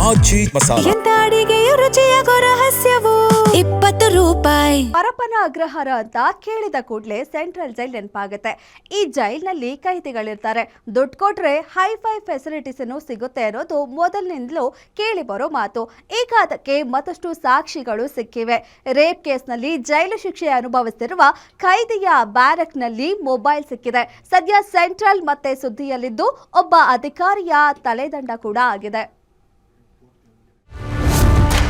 ಆಜಿ ಮಸಾಲಾ. ಎಂತ ಅಡಿಗೆಯ ರುಚಿಯಾಗೋ ರಹಸ್ಯವು 20 ರೂಪಾಯಿ. ಪರಪ್ಪನ ಅಗ್ರಹಾರ ಅಂತ ಕೇಳಿದ ಕೂಡಲೇ ಸೆಂಟ್ರಲ್ ಜೈಲ್ ನೆನಪಾಗುತ್ತೆ. ಈ ಜೈಲ್ನಲ್ಲಿ ಕೈದಿಗಳಿರ್ತಾರೆ. ದುಡ್ಡು ಕೊಟ್ರೆ ಹೈಫೈ ಫೆಸಿಲಿಟೀಸ್ ಸಿಗುತ್ತೆ ಅನ್ನೋದು ಮೊದಲಿನಿಂದಲೂ ಕೇಳಿ ಬರೋ ಮಾತು. ಈಗ ಅದಕ್ಕೆ ಮತ್ತಷ್ಟು ಸಾಕ್ಷಿಗಳು ಸಿಕ್ಕಿವೆ. ರೇಪ್ ಕೇಸ್ನಲ್ಲಿ ಜೈಲು ಶಿಕ್ಷೆ ಅನುಭವಿಸುತ್ತಿರುವ ಖೈದಿಯ ಬ್ಯಾರಕ್ನಲ್ಲಿ ಮೊಬೈಲ್ ಸಿಕ್ಕಿದೆ. ಸದ್ಯ ಸೆಂಟ್ರಲ್ ಮತ್ತೆ ಸುದ್ದಿಯಲ್ಲಿದ್ದು ಒಬ್ಬ ಅಧಿಕಾರಿಯ ತಲೆದಂಡ ಕೂಡ ಆಗಿದೆ.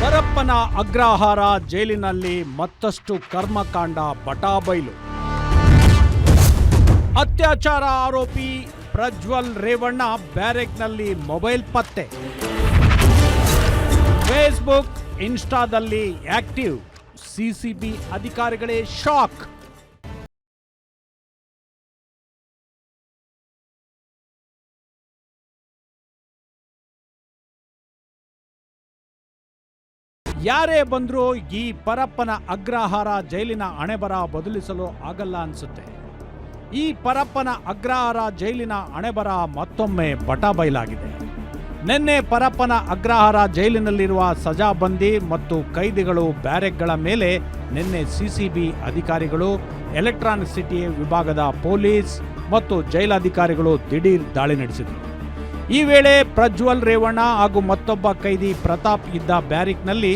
ಪರಪ್ಪನ ಅಗ್ರಹಾರ ಜೈಲಿನಲ್ಲಿ ಮತ್ತಷ್ಟು ಕರ್ಮಕಾಂಡ ಬಟಾಬೈಲು. ಅತ್ಯಾಚಾರ ಆರೋಪಿ ಪ್ರಜ್ವಲ್ ರೇವಣ್ಣ ಬ್ಯಾರೆಕ್ನಲ್ಲಿ ಮೊಬೈಲ್ ಪತ್ತೆ. ಫೇಸ್ಬುಕ್, ಇನ್ಸ್ಟಾದಲ್ಲಿ ಆಕ್ಟಿವ್. ಸಿಸಿಬಿ ಅಧಿಕಾರಿಗಳೇ ಶಾಕ್. ಯಾರೇ ಬಂದರೂ ಈ ಪರಪ್ಪನ ಅಗ್ರಹಾರ ಜೈಲಿನ ಹಣೆಬರ ಬದಲಿಸಲು ಆಗಲ್ಲ ಅನ್ಸುತ್ತೆ. ಈ ಪರಪ್ಪನ ಅಗ್ರಹಾರ ಜೈಲಿನ ಹಣೆಬರ ಮತ್ತೊಮ್ಮೆ ಬಟಾಬೈಲಾಗಿದೆ. ನಿನ್ನೆ ಪರಪ್ಪನ ಅಗ್ರಹಾರ ಜೈಲಿನಲ್ಲಿರುವ ಸಜಾಬಂದಿ ಮತ್ತು ಕೈದಿಗಳು ಬ್ಯಾರೆಕ್ಗಳ ಮೇಲೆ ನಿನ್ನೆ ಸಿಸಿಬಿ ಅಧಿಕಾರಿಗಳು, ಎಲೆಕ್ಟ್ರಾನಿಕ್ ಸಿಟಿ ವಿಭಾಗದ ಪೊಲೀಸ್ ಮತ್ತು ಜೈಲಾಧಿಕಾರಿಗಳು ದಿಢೀರ್ ದಾಳಿ ನಡೆಸಿದರು. ಈ ವೇಳೆ ಪ್ರಜ್ವಲ್ ರೇವಣ್ಣ ಹಾಗೂ ಮತ್ತೊಬ್ಬ ಕೈದಿ ಪ್ರತಾಪ್ ಇದ್ದ ಬ್ಯಾರಿಕ್ನಲ್ಲಿ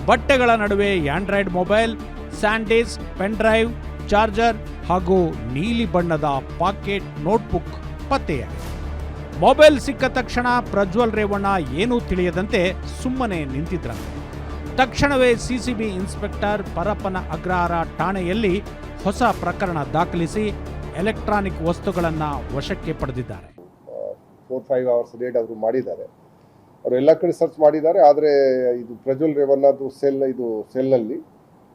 ಬಟ್ಟೆಗಳ ನಡುವೆ ಆಂಡ್ರಾಯ್ಡ್ ಮೊಬೈಲ್, ಸ್ಯಾಂಡೀಸ್, ಪೆನ್ ಡ್ರೈವ್, ಚಾರ್ಜರ್ ಹಾಗೂ ನೀಲಿ ಬಣ್ಣದ ಪಾಕೆಟ್ ನೋಟ್ಬುಕ್ ಪತ್ತೆಯಾಗಿದೆ. ಮೊಬೈಲ್ ಸಿಕ್ಕ ತಕ್ಷಣ ಪ್ರಜ್ವಲ್ ರೇವಣ್ಣ ಏನೂ ತಿಳಿಯದಂತೆ ಸುಮ್ಮನೆ ನಿಂತಿದ್ರಂತೆ. ತಕ್ಷಣವೇ ಸಿಸಿಬಿ ಇನ್ಸ್ಪೆಕ್ಟರ್ ಪರಪ್ಪನ ಅಗ್ರಹಾರ ಠಾಣೆಯಲ್ಲಿ ಹೊಸ ಪ್ರಕರಣ ದಾಖಲಿಸಿ ಎಲೆಕ್ಟ್ರಾನಿಕ್ ವಸ್ತುಗಳನ್ನು ವಶಕ್ಕೆ ಪಡೆದಿದ್ದಾರೆ. 4-5 ಅವರ್ಸ್ ರೇಡ್ ಅವರು ಮಾಡಿದ್ದಾರೆ. ಅವರು ಎಲ್ಲ ಕಡೆ ಸರ್ಚ್ ಮಾಡಿದ್ದಾರೆ. ಆದರೆ ಇದು ಪ್ರಜ್ವಲ್ ರೇವಣ್ಣದು ಸೆಲ್ನಲ್ಲಿ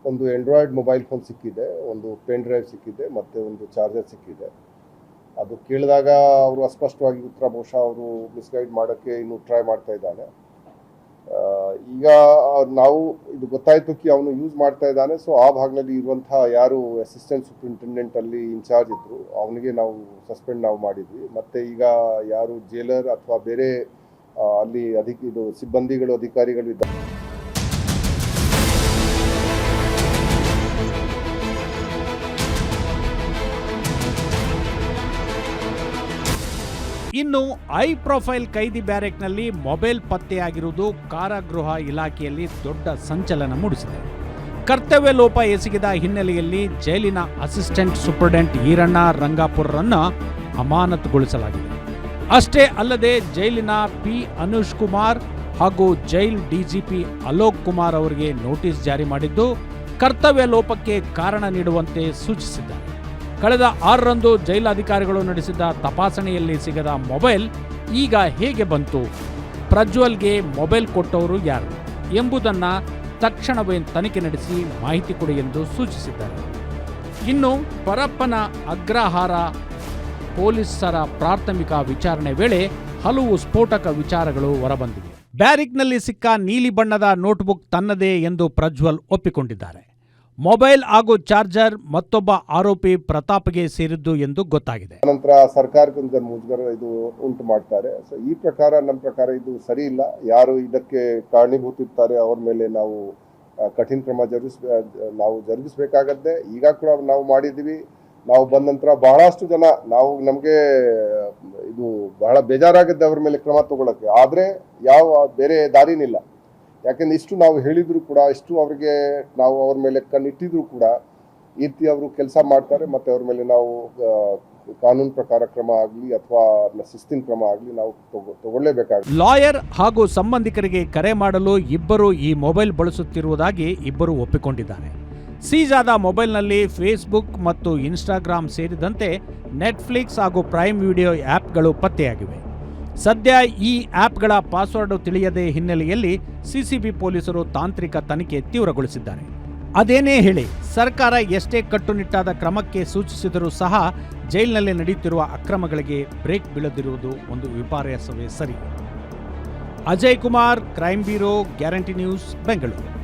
ಒಂದು ಆಂಡ್ರಾಯ್ಡ್ ಮೊಬೈಲ್ ಫೋನ್ ಸಿಕ್ಕಿದೆ, ಒಂದು ಪೆನ್ ಡ್ರೈವ್ ಸಿಕ್ಕಿದೆ ಮತ್ತು ಒಂದು ಚಾರ್ಜರ್ ಸಿಕ್ಕಿದೆ. ಅದು ಕೇಳಿದಾಗ ಅವರು ಅಸ್ಪಷ್ಟವಾಗಿ ಉತ್ತರ ಬಹುಶಃ ಅವರು ಮಿಸ್ಗೈಡ್ ಮಾಡೋಕ್ಕೆ ಇನ್ನೂ ಟ್ರೈ ಮಾಡ್ತಾ ಇದ್ದಾನೆ. ಈಗ ನಾವು ಇದು ಗೊತ್ತಾಯಿತು ಕಿ ಅವನು ಯೂಸ್ ಮಾಡ್ತಾ ಇದ್ದಾನೆ. ಸೊ ಆ ಭಾಗದಲ್ಲಿ ಇರುವಂತಹ ಯಾರು ಅಸಿಸ್ಟೆಂಟ್ ಸೂಪರಿಂಟೆಂಡೆಂಟ್ ಅಲ್ಲಿ ಇನ್ಚಾರ್ಜ್ ಇದ್ರು ಅವನಿಗೆ ನಾವು ಸಸ್ಪೆಂಡ್ ಮಾಡಿದ್ವಿ. ಮತ್ತೆ ಈಗ ಯಾರು ಜೈಲರ್ ಅಥವಾ ಬೇರೆ ಅಲ್ಲಿ ಸಿಬ್ಬಂದಿಗಳು ಅಧಿಕಾರಿಗಳು ಇದ್ದಾರೆ. ಇನ್ನು ಹೈ ಪ್ರೊಫೈಲ್ ಕೈದಿ ಬ್ಯಾರೆಕ್ನಲ್ಲಿ ಮೊಬೈಲ್ ಪತ್ತೆಯಾಗಿರುವುದು ಕಾರಾಗೃಹ ಇಲಾಖೆಯಲ್ಲಿ ದೊಡ್ಡ ಸಂಚಲನ ಮೂಡಿಸಿದೆ. ಕರ್ತವ್ಯ ಲೋಪ ಎಸಗಿದ ಹಿನ್ನೆಲೆಯಲ್ಲಿ ಜೈಲಿನ ಅಸಿಸ್ಟೆಂಟ್ ಸೂಪರಿಂಟೆಂಡೆಂಟ್ ಈರಣ್ಣ ರಂಗಾಪುರರನ್ನು ಅಮಾನತುಗೊಳಿಸಲಾಗಿದೆ. ಅಷ್ಟೇ ಅಲ್ಲದೆ ಜೈಲಿನ ಪಿ ಅನುಷ್ ಕುಮಾರ್ ಹಾಗೂ ಜೈಲ್ ಡಿಜಿಪಿ ಅಲೋಕ್ ಕುಮಾರ್ ಅವರಿಗೆ ನೋಟಿಸ್ ಜಾರಿ ಮಾಡಿದ್ದು ಕರ್ತವ್ಯ ಲೋಪಕ್ಕೆ ಕಾರಣ ನೀಡುವಂತೆ ಸೂಚಿಸಿದ್ದಾರೆ. ಕಳೆದ 6ರಂದು ಜೈಲಾಧಿಕಾರಿಗಳು ನಡೆಸಿದ ತಪಾಸಣೆಯಲ್ಲಿ ಸಿಗದ ಮೊಬೈಲ್ ಈಗ ಹೇಗೆ ಬಂತು, ಪ್ರಜ್ವಲ್ಗೆ ಮೊಬೈಲ್ ಕೊಟ್ಟವರು ಯಾರು ಎಂಬುದನ್ನು ತಕ್ಷಣವೇ ತನಿಖೆ ನಡೆಸಿ ಮಾಹಿತಿ ಕೊಡಿ ಎಂದು ಸೂಚಿಸಿದ್ದಾರೆ. ಇನ್ನು ಪರಪ್ಪನ ಅಗ್ರಹಾರ ಪೊಲೀಸರ ಪ್ರಾಥಮಿಕ ವಿಚಾರಣೆ ವೇಳೆ ಹಲವು ಸ್ಫೋಟಕ ವಿಚಾರಗಳು ಹೊರಬಂದಿವೆ. ಬ್ಯಾರಿಕ್ನಲ್ಲಿ ಸಿಕ್ಕ ನೀಲಿ ಬಣ್ಣದ ನೋಟ್ಬುಕ್ ತನ್ನದೇ ಎಂದು ಪ್ರಜ್ವಲ್ ಒಪ್ಪಿಕೊಂಡಿದ್ದಾರೆ. ಮೊಬೈಲ್ ಹಾಗೂ ಚಾರ್ಜರ್ ಮತ್ತೊಬ್ಬ ಆರೋಪಿ ಪ್ರತಾಪ್ಗೆ ಸೇರಿದ್ದು ಎಂದು ಗೊತ್ತಾಗಿದೆ. ನಂತರ ಸರ್ಕಾರಕ್ಕೆ ಒಂದು ಮುಜುಗರ ಉಂಟು ಮಾಡ್ತಾರೆ. ಸೊ ಈ ಪ್ರಕಾರ ನಮ್ಮ ಪ್ರಕಾರ ಇದು ಸರಿ ಇಲ್ಲ. ಯಾರು ಇದಕ್ಕೆ ಕಾರಣೀಭೂತಿರ್ತಾರೆ ಅವ್ರ ಮೇಲೆ ನಾವು ಕಠಿಣ ಕ್ರಮ ಜರುಗಿಸಬೇಕಾಗತ್ತೆ. ಈಗ ಕೂಡ ನಾವು ಮಾಡಿದ್ದೀವಿ. ನಾವು ಬಂದ ನಂತರ ಬಹಳಷ್ಟು ಜನ ನಮಗೆ ಇದು ಬಹಳ ಬೇಜಾರಾಗತ್ತೆ ಅವ್ರ ಮೇಲೆ ಕ್ರಮ ತಗೊಳ್ಳೋಕ್ಕೆ. ಆದರೆ ಯಾವ ಬೇರೆ ದಾರಿನಿಲ್ಲ. ಯಾಕೆಂದ್ರೆ ಇಷ್ಟು ನಾವು ಹೇಳಿದ್ರು ಕೂಡ, ಇಷ್ಟು ಅವರಿಗೆ ನಾವು ಅವ್ರ ಮೇಲೆ ಕಣ್ಣಿಟ್ಟಿದ್ರು ಕೂಡ ಈ ರೀತಿ ಅವರು ಕೆಲಸ ಮಾಡ್ತಾರೆ. ಮತ್ತೆ ಅವ್ರ ಮೇಲೆ ನಾವು ಕಾನೂನು ಪ್ರಕಾರ ಕ್ರಮ ಆಗಲಿ ಅಥವಾ ಶಿಸ್ತಿನ ಕ್ರಮ ಆಗಲಿ ನಾವು ತಗೊಳ್ಳೇಬೇಕಾಗುತ್ತೆ. ಲಾಯರ್ ಹಾಗೂ ಸಂಬಂಧಿಕರಿಗೆ ಕರೆ ಮಾಡಲು ಇಬ್ಬರು ಈ ಮೊಬೈಲ್ ಬಳಸುತ್ತಿರುವುದಾಗಿ ಇಬ್ಬರು ಒಪ್ಪಿಕೊಂಡಿದ್ದಾರೆ. ಸೀಜ್ ಆದ ಮೊಬೈಲ್ನಲ್ಲಿ ಫೇಸ್ಬುಕ್ ಮತ್ತು ಇನ್ಸ್ಟಾಗ್ರಾಮ್ ಸೇರಿದಂತೆ ನೆಟ್ಫ್ಲಿಕ್ಸ್ ಹಾಗೂ ಪ್ರೈಮ್ ವಿಡಿಯೋ ಆ್ಯಪ್ಗಳು ಪತ್ತೆಯಾಗಿವೆ. ಸದ್ಯ ಈ ಆ್ಯಪ್ಗಳ ಪಾಸ್ವರ್ಡ್ ತಿಳಿಯದೆ ಹಿನ್ನೆಲೆಯಲ್ಲಿ ಸಿಸಿಬಿ ಪೊಲೀಸರು ತಾಂತ್ರಿಕ ತನಿಖೆ ತೀವ್ರಗೊಳಿಸಿದ್ದಾರೆ. ಅದೇನೇ ಹೇಳಿ, ಸರ್ಕಾರ ಎಷ್ಟೇ ಕಟ್ಟುನಿಟ್ಟಾದ ಕ್ರಮಕ್ಕೆ ಸೂಚಿಸಿದರೂ ಸಹ ಜೈಲಿನಲ್ಲಿ ನಡೆಯುತ್ತಿರುವ ಅಕ್ರಮಗಳಿಗೆ ಬ್ರೇಕ್ ಬೀಳದಿರುವುದು ಒಂದು ವಿಪರ್ಯಾಸವೇ ಸರಿ. Ajay Kumar, crime bureau, guarantee news, Bengaluru.